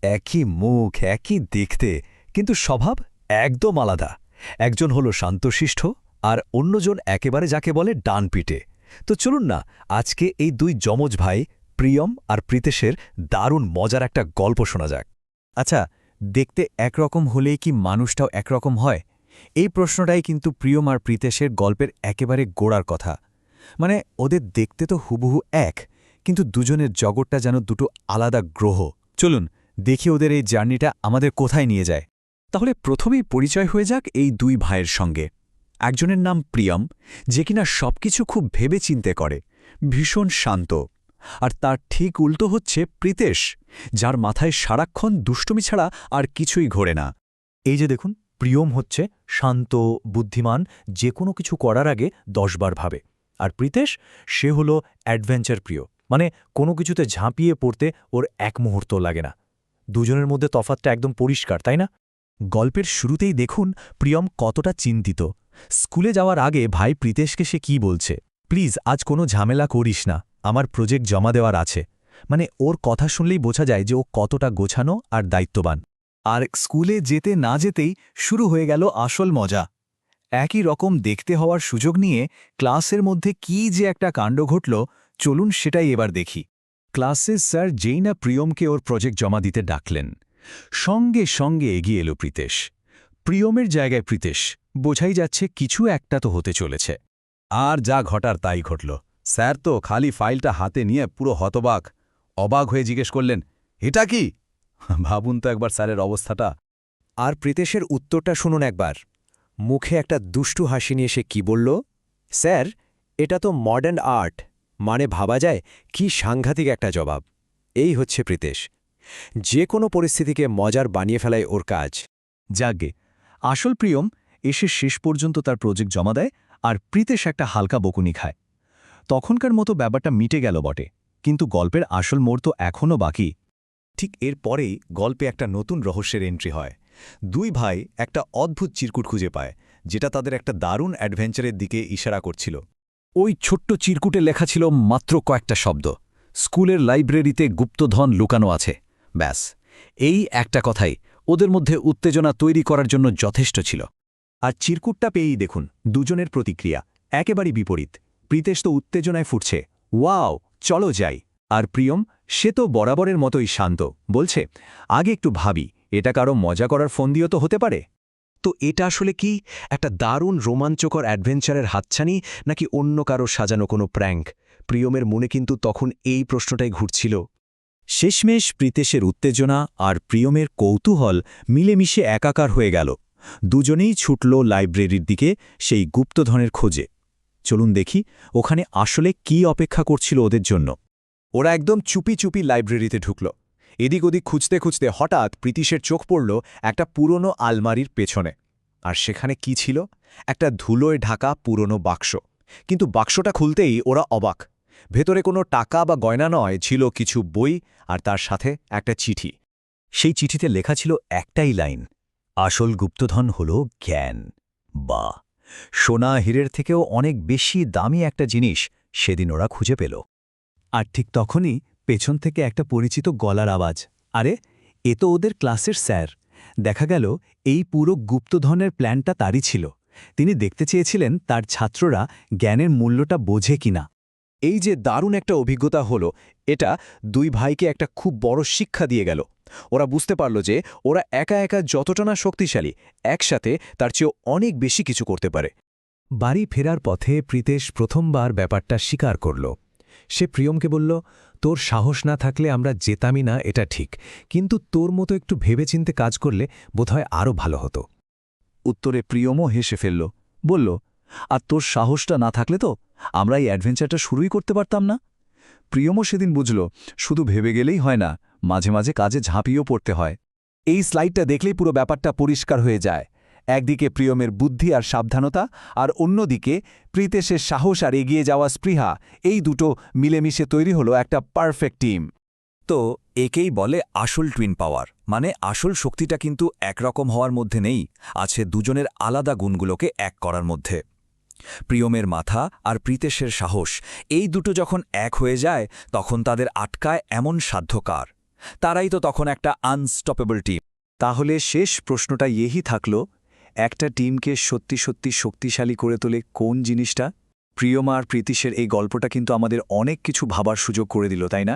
একই মুখ, একই দেখতে, কিন্তু স্বভাব একদম আলাদা। একজন হলো শান্তশিষ্ট, আর অন্যজন একেবারে যাকে বলে ডানপিটে। তো চলুন না, আজকে এই দুই যমজ ভাই প্রিয়ম আর প্রীতেশের দারুণ মজার একটা গল্প শোনা যাক। আচ্ছা, দেখতে একরকম হলেই কি মানুষটাও একরকম হয়? এই প্রশ্নটাই কিন্তু প্রিয়ম আর প্রীতেশের গল্পের একেবারে গোড়ার কথা। মানে ওদের দেখতে তো হুবহু এক, কিন্তু দুজনের জগৎটা যেন দুটো আলাদা গ্রহ। চলুন দেখি ওদের এই জার্নিটা আমাদের কোথায় নিয়ে যায়। তাহলে প্রথমেই পরিচয় হয়ে যাক এই দুই ভাইয়ের সঙ্গে। একজনের নাম প্রিয়ম, যে কিনা সবকিছু খুব ভেবে চিন্তে করে, ভীষণ শান্ত। আর তার ঠিক উল্টো হচ্ছে প্রীতেশ, যার মাথায় সারাক্ষণ দুষ্টুমি ছাড়া আর কিছুই ঘোরে না। এই যে দেখুন, প্রিয়ম হচ্ছে শান্ত, বুদ্ধিমান, যে কোনো কিছু করার আগে 10 বার ভাবে। আর প্রীতেশ, সে হলো অ্যাডভেঞ্চার প্রিয়, মানে কোনো কিছুতে ঝাঁপিয়ে পড়তে ওর এক মুহূর্ত লাগে না। দুজনের মধ্যে তফাৎটা একদম পরিষ্কার, তাই না? গল্পের শুরুতেই দেখুন প্রিয়ম কতটা চিন্তিত। স্কুলে যাওয়ার আগে ভাই প্রীতেশকে সে কি বলছে, প্লিজ আজ কোনো ঝামেলা করিস না, আমার প্রজেক্ট জমা দেওয়ার আছে। মানে ওর কথা শুনলেই বোঝা যায় যে ও কতটা গোছানো আর দায়িত্ববান। আর স্কুলে যেতে না যেতেই শুরু হয়ে গেল আসল মজা। একই রকম দেখতে হওয়ার সুযোগ নিয়ে ক্লাসের মধ্যে কি যে একটা কাণ্ড ঘটল, চলুন সেটাই এবার দেখি। ক্লাসে স্যার যেই না প্রিয়মকে ওর প্রজেক্ট জমা দিতে ডাকলেন, সঙ্গে সঙ্গে এগিয়ে এলো প্রীতেশ। প্রিয়মের জায়গায় প্রীতেশ, বোঝাই যাচ্ছে কিছু একটা তো হতে চলেছে। আর যা ঘটার তাই ঘটল। স্যার তো খালি ফাইলটা হাতে নিয়ে পুরো অবাক হয়ে জিজ্ঞেস করলেন, এটা কি? ভাবুন তো একবার স্যারের অবস্থাটা। আর প্রীতেশের উত্তরটা শুনুন একবার। মুখে একটা দুষ্টু হাসি নিয়ে সে কি বলল, স্যার, এটা তো মডার্ন আর্ট। মানে ভাবা যায় কি সাংঘাতিক একটা জবাব। এই হচ্ছে প্রীতেশ, যে কোনো পরিস্থিতিকে মজার বানিয়ে ফেলায় ওর কাজ। যাগ্গে, আসল প্রিয়ম এসে শেষ পর্যন্ত তার প্রজেক্ট জমা দেয়, আর প্রীতেশ একটা হালকা বকুনি খায়। তখনকার মতো ব্যাপারটা মিটে গেল বটে, কিন্তু গল্পের আসল মোড় তো এখনও বাকি। ঠিক এর পরেই গল্পে একটা নতুন রহস্যের এন্ট্রি হয়। দুই ভাই একটা অদ্ভুত চিরকুট খুঁজে পায়, যেটা তাদের একটা দারুণ অ্যাডভেঞ্চারের দিকে ইশারা করছিল। ওই ছোট্ট চিরকুটে লেখা ছিল মাত্র কয়েকটা শব্দ, স্কুলের লাইব্রেরিতে গুপ্তধন লুকানো আছে। ব্যাস, এই একটা কথাই ওদের মধ্যে উত্তেজনা তৈরি করার জন্য যথেষ্ট ছিল। আর চিরকুটটা পেয়েই দেখুন দুজনের প্রতিক্রিয়া একেবারেই বিপরীত। প্রীতেশ তো উত্তেজনায় ফুটছে, ওয়াও, চলো যাই। আর প্রিয়ম, সে তো বরাবরের মতোই শান্ত, বলছে, আগে একটু ভাবি, এটা কারো মজা করার ফোন দিয়েও তো হতে পারে। তো এটা আসলে কি একটা দারুণ রোমাঞ্চকর অ্যাডভেঞ্চারের হাতছানি, নাকি অন্য কারো সাজানো কোনো প্র্যাঙ্ক? প্রিয়মের মনে কিন্তু তখন এই প্রশ্নটাই ঘুরছিল। শেষমেশ প্রীতেশের উত্তেজনা আর প্রিয়মের কৌতূহল মিলেমিশে একাকার হয়ে গেল। দুজনেই ছুটল লাইব্রেরির দিকে, সেই গুপ্তধনের খোঁজে। চলুন দেখি ওখানে আসলে কি অপেক্ষা করছিল ওদের জন্য। ওরা একদম চুপি চুপি লাইব্রেরিতে ঢুকল। এদিক ওদিক খুঁজতে খুঁজতে হঠাৎ প্রীতিশের চোখ পড়ল একটা পুরনো আলমারির পেছনে। আর সেখানে কি ছিল? একটা ধুলোয় ঢাকা পুরনো বাক্স। কিন্তু বাক্সটা খুলতেই ওরা অবাক। ভেতরে কোনো টাকা বা গয়না নয়, ছিল কিছু বই আর তার সাথে একটা চিঠি। সেই চিঠিতে লেখা ছিল একটাই লাইন, আসল গুপ্তধন হল জ্ঞান। বা সোনা হীরের থেকেও অনেক বেশি দামি একটা জিনিস সেদিন ওরা খুঁজে পেল। আর ঠিক তখনই পেছন থেকে একটা পরিচিত গলার আওয়াজ, আরে এ তো ওদের ক্লাসের স্যার। দেখা গেল এই পুরো গুপ্তধনের প্ল্যানটা তারই ছিল। তিনি দেখতে চেয়েছিলেন তার ছাত্ররা জ্ঞানের মূল্যটা বোঝে কিনা। এই যে দারুণ একটা অভিজ্ঞতা হলো, এটা দুই ভাইকে একটা খুব বড় শিক্ষা দিয়ে গেল। ওরা বুঝতে পারল যে ওরা একা একা যতটা না শক্তিশালী, একসাথে তার চেয়েও অনেক বেশি কিছু করতে পারে। বাড়ি ফেরার পথে প্রীতেশ প্রথমবার ব্যাপারটা স্বীকার করল। সে প্রিয়মকে বলল, তোর সাহস না থাকলে আমরা যেতামই না, এটা ঠিক, কিন্তু তোর মতো একটু ভেবেচিন্তে কাজ করলে বোধহয় আরও ভালো হতো। উত্তরে প্রিয়মও হেসে ফেলল, বলল, আর তোর সাহসটা না থাকলে তো আমরা এই অ্যাডভেঞ্চারটা শুরুই করতে পারতাম না। প্রিয়মও সেদিন বুঝল, শুধু ভেবে গেলেই হয় না, মাঝে মাঝে কাজে ঝাঁপিয়েও পড়তে হয়। এই স্লাইডটা দেখলেই পুরো ব্যাপারটা পরিষ্কার হয়ে যায়। একদিকে প্রিয়মের বুদ্ধি আর সাবধানতা, আর অন্যদিকে প্রীতেশের সাহস আর এগিয়ে যাওয়া স্পৃহা, এই দুটো মিলেমিশে তৈরি হলো একটা পারফেক্ট টিম। তো একেই বলে আসল টুইন পাওয়ার। মানে আসল শক্তিটা কিন্তু একরকম হওয়ার মধ্যে নেই, আছে দুজনের আলাদা গুণগুলোকে এক করার মধ্যে। প্রিয়মের মাথা আর প্রীতেশের সাহস, এই দুটো যখন এক হয়ে যায় তখন তাদের আটকায় এমন সাধ্যকার। তারাই তো তখন একটা আনস্টপেবল টিম। তাহলে শেষ প্রশ্নটা এই থাকল, একটা টিমকে সত্যি সত্যি শক্তিশালী করে তোলে কোন জিনিসটা? প্রিয়মা আর প্রীতিশের এই গল্পটা কিন্তু আমাদের অনেক কিছু ভাবার সুযোগ করে দিল, তাই না?